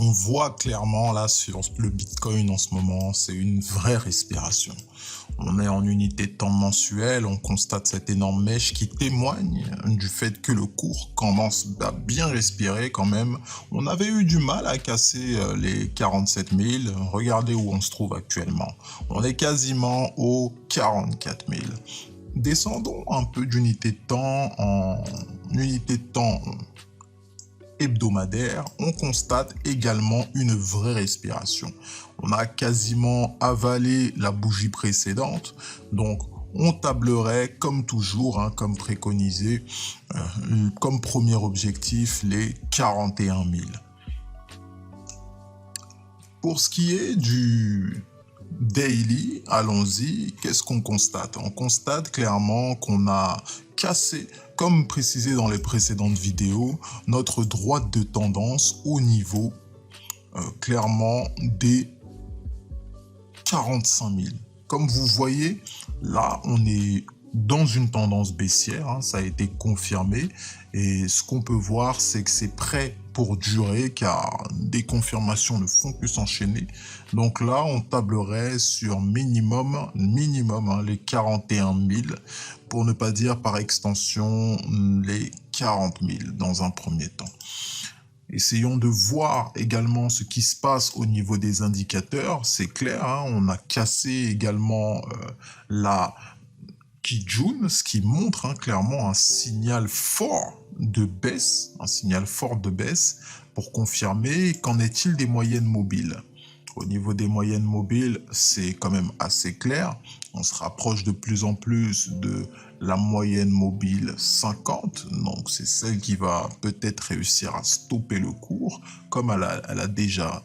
qu'on voit clairement là sur le Bitcoin en ce moment, c'est une vraie respiration. On est en unité de temps mensuelle, on constate cette énorme mèche qui témoigne du fait que le cours commence à bien respirer quand même. On avait eu du mal à casser les 47 000, regardez où on se trouve actuellement. On est quasiment aux 44 000. Descendons un peu d'unité de temps en unité de temps hebdomadaire, on constate également une vraie respiration. On a quasiment avalé la bougie précédente, donc on tablerait comme toujours, comme préconisé, comme premier objectif les 41 000. Pour ce qui est du daily, allons-y, qu'est-ce qu'on constate? On constate clairement qu'on a cassé, comme précisé dans les précédentes vidéos, notre droite de tendance au niveau clairement des 45 000. Comme vous voyez, là, on est dans une tendance baissière, ça a été confirmé, et ce qu'on peut voir, c'est que c'est prêt pour durer, car des confirmations ne font que s'enchaîner. Donc là, on tablerait sur minimum, les 41 000, pour ne pas dire par extension les 40 000 dans un premier temps. Essayons de voir également ce qui se passe au niveau des indicateurs. C'est clair, on a cassé également la Kijun, ce qui montre clairement un signal fort de baisse, pour confirmer. Qu'en est-il des moyennes mobiles? Au niveau des moyennes mobiles, c'est quand même assez clair. On se rapproche de plus en plus de la moyenne mobile 50. Donc, c'est celle qui va peut-être réussir à stopper le cours, comme elle a déjà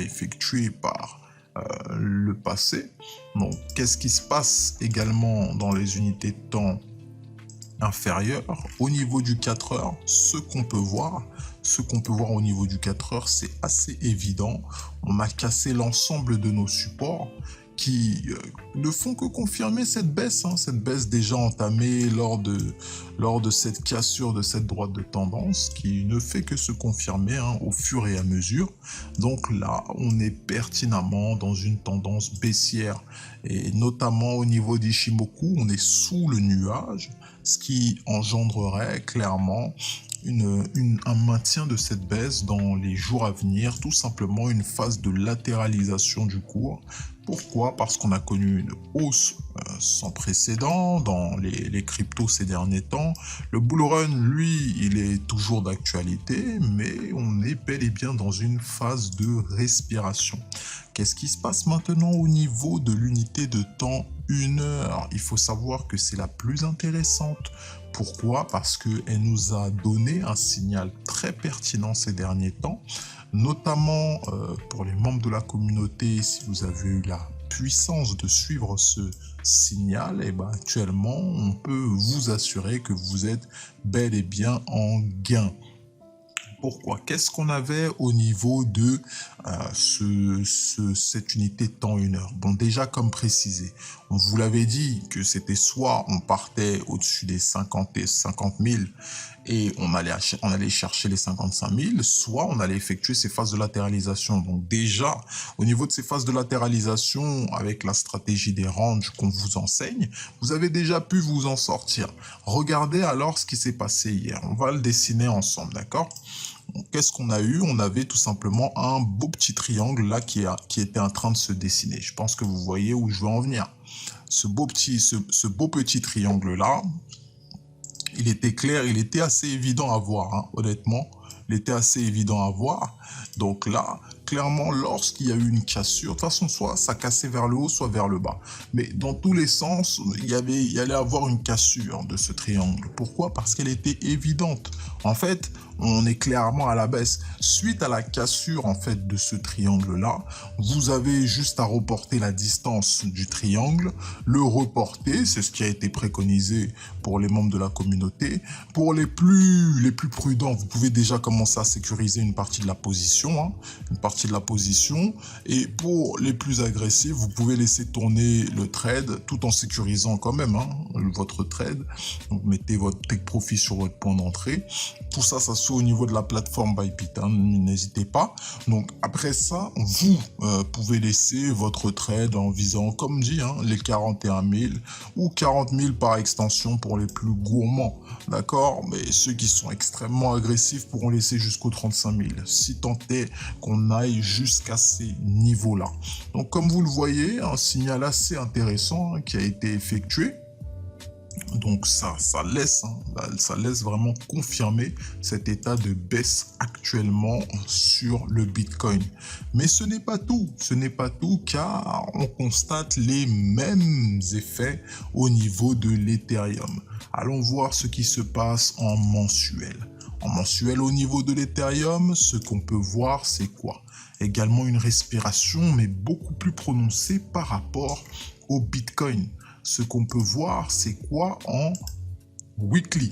effectué par le passé. Donc, qu'est-ce qui se passe également dans les unités de temps inférieures? Au niveau du 4 heures, ce qu'on peut voir au niveau du 4 heures, c'est assez évident. On a cassé l'ensemble de nos supports qui ne font que confirmer cette baisse, cette baisse déjà entamée lors de cette cassure de cette droite de tendance, qui ne fait que se confirmer au fur et à mesure. Donc là, on est pertinemment dans une tendance baissière, et notamment au niveau d'Ichimoku, on est sous le nuage, ce qui engendrerait clairement un maintien de cette baisse dans les jours à venir, tout simplement une phase de latéralisation du cours. Pourquoi? Parce qu'on a connu une hausse sans précédent dans les cryptos ces derniers temps. Le bull run, lui, il est toujours d'actualité, mais on est bel et bien dans une phase de respiration. Qu'est-ce qui se passe maintenant au niveau de l'unité de temps 1 heure? Il faut savoir que c'est la plus intéressante. Pourquoi? Parce qu'elle nous a donné un signal très pertinent ces derniers temps, notamment pour les membres de la communauté. Si vous avez eu la puissance de suivre ce signal, et actuellement, on peut vous assurer que vous êtes bel et bien en gain. Pourquoi? Qu'est-ce qu'on avait au niveau de cette unité de temps 1 heure? Bon, déjà, comme précisé, on vous l'avait dit que c'était soit on partait au-dessus des 50 000 et on allait chercher les 55 000, soit on allait effectuer ces phases de latéralisation. Donc déjà, au niveau de ces phases de latéralisation, avec la stratégie des ranges qu'on vous enseigne, vous avez déjà pu vous en sortir. Regardez alors ce qui s'est passé hier. On va le dessiner ensemble, d'accord? Qu'est-ce qu'on a eu? On avait tout simplement un beau petit triangle là qui était en train de se dessiner. Je pense que vous voyez où je veux en venir. Ce beau petit triangle là, il était clair, il était assez évident à voir, honnêtement. Il était assez évident à voir. Donc là, clairement, lorsqu'il y a eu une cassure, de toute façon, soit ça cassait vers le haut, soit vers le bas. Mais dans tous les sens, il allait avoir une cassure de ce triangle. Pourquoi? Parce qu'elle était évidente. En fait, on est clairement à la baisse. Suite à la cassure en fait de ce triangle-là, vous avez juste à reporter la distance du triangle, le reporter, c'est ce qui a été préconisé pour les membres de la communauté. Pour les plus prudents, vous pouvez déjà commencer à sécuriser une partie de la position, et pour les plus agressifs, vous pouvez laisser tourner le trade tout en sécurisant quand même votre trade. Donc mettez votre take profit sur votre point d'entrée. Tout ça, ça se soit au niveau de la plateforme Bybit, hein, n'hésitez pas. Donc après ça, vous pouvez laisser votre trade en visant, comme dit, hein, les 41 000 ou 40 000 par extension pour les plus gourmands, d'accord? Mais ceux qui sont extrêmement agressifs pourront laisser jusqu'aux 35 000, si tant est qu'on aille jusqu'à ces niveaux-là. Donc comme vous le voyez, un signal assez intéressant, hein, qui a été effectué. Donc ça laisse vraiment confirmer cet état de baisse actuellement sur le Bitcoin. Mais ce n'est pas tout, car on constate les mêmes effets au niveau de l'Ethereum. Allons voir ce qui se passe en mensuel. En mensuel au niveau de l'Ethereum, ce qu'on peut voir c'est quoi? Également une respiration mais beaucoup plus prononcée par rapport au Bitcoin. Ce qu'on peut voir, c'est quoi en weekly?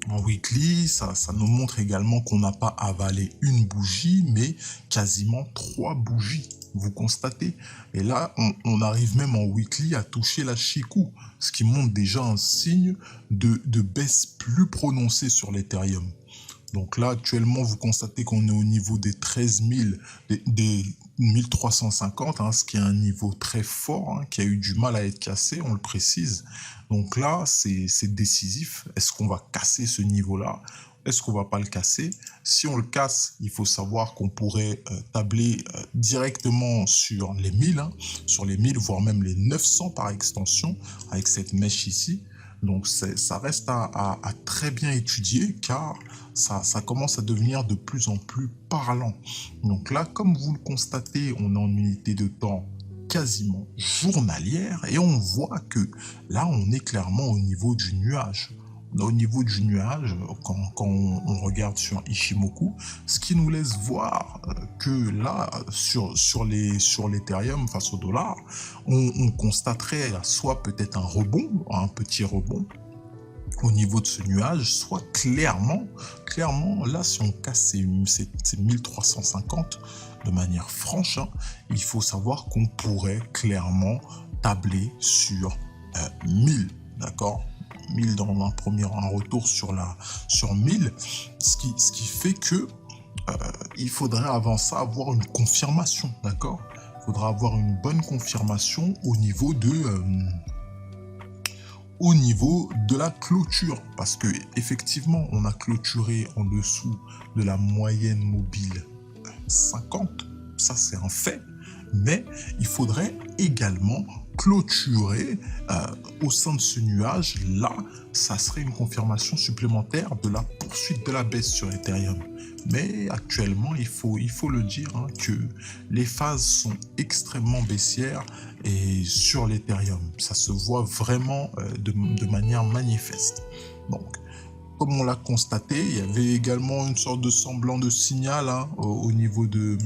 En weekly, ça nous montre également qu'on n'a pas avalé une bougie, mais quasiment 3 bougies. Vous constatez? Et là, on arrive même en weekly à toucher la Chikou, ce qui montre déjà un signe de baisse plus prononcée sur l'Ethereum. Donc là, actuellement, vous constatez qu'on est au niveau des 13 000, des 1350, hein, ce qui est un niveau très fort, hein, qui a eu du mal à être cassé, on le précise. Donc là, c'est décisif. Est-ce qu'on va casser ce niveau-là? Est-ce qu'on va pas le casser? Si on le casse, il faut savoir qu'on pourrait tabler directement sur les 1000, hein, sur les 1000, voire même les 900 par extension, avec cette mèche ici. Donc ça reste à très bien étudier, car ça commence à devenir de plus en plus parlant. Donc là, comme vous le constatez, on est en unité de temps quasiment journalière et on voit que là, on est clairement au niveau du nuage. Au niveau du nuage, quand on regarde sur Ishimoku, ce qui nous laisse voir que là, sur l'Ethereum face au dollar, on constaterait soit peut-être un rebond, un petit rebond au niveau de ce nuage, soit clairement, là, si on casse ces 1350 de manière franche, hein, il faut savoir qu'on pourrait clairement tabler sur 1000, d'accord? 1000 dans un retour sur 1000, ce qui fait que il faudrait avant ça avoir une confirmation, d'accord? Il faudra avoir une bonne confirmation au niveau de la clôture, parce que effectivement on a clôturé en dessous de la moyenne mobile 50, ça c'est un fait, mais il faudrait également clôturer au sein de ce nuage. Là, ça serait une confirmation supplémentaire de la poursuite de la baisse sur Ethereum. Mais actuellement, il faut le dire, hein, que les phases sont extrêmement baissières et sur l'Ethereum, ça se voit vraiment de manière manifeste. Donc, comme on l'a constaté, il y avait également une sorte de semblant de signal, hein, au niveau de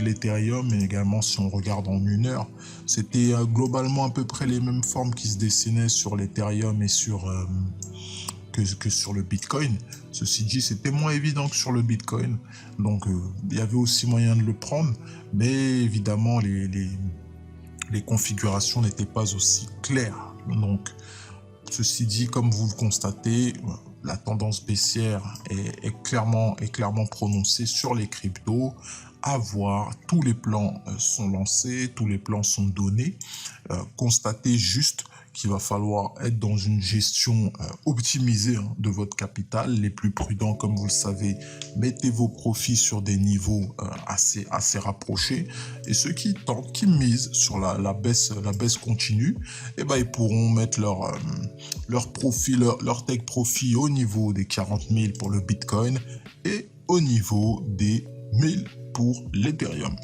l'Ethereum, et également si on regarde en une heure, c'était globalement à peu près les mêmes formes qui se dessinaient sur l'Ethereum et que sur le Bitcoin. Ceci dit, c'était moins évident que sur le Bitcoin, donc il y avait aussi moyen de le prendre, mais évidemment les configurations n'étaient pas aussi claires. Donc ceci dit, comme vous le constatez, la tendance baissière est clairement prononcée sur les cryptos. À voir, tous les plans sont lancés, tous les plans sont donnés. Constatez juste qu'il va falloir être dans une gestion optimisée, hein, de votre capital. Les plus prudents, comme vous le savez, mettez vos profits sur des niveaux assez rapprochés. Et ceux qui misent sur la baisse continue, eh ben, ils pourront mettre leur profit, leur take profit au niveau des 40 000 pour le Bitcoin et au niveau des 1000 pour l'Ethereum.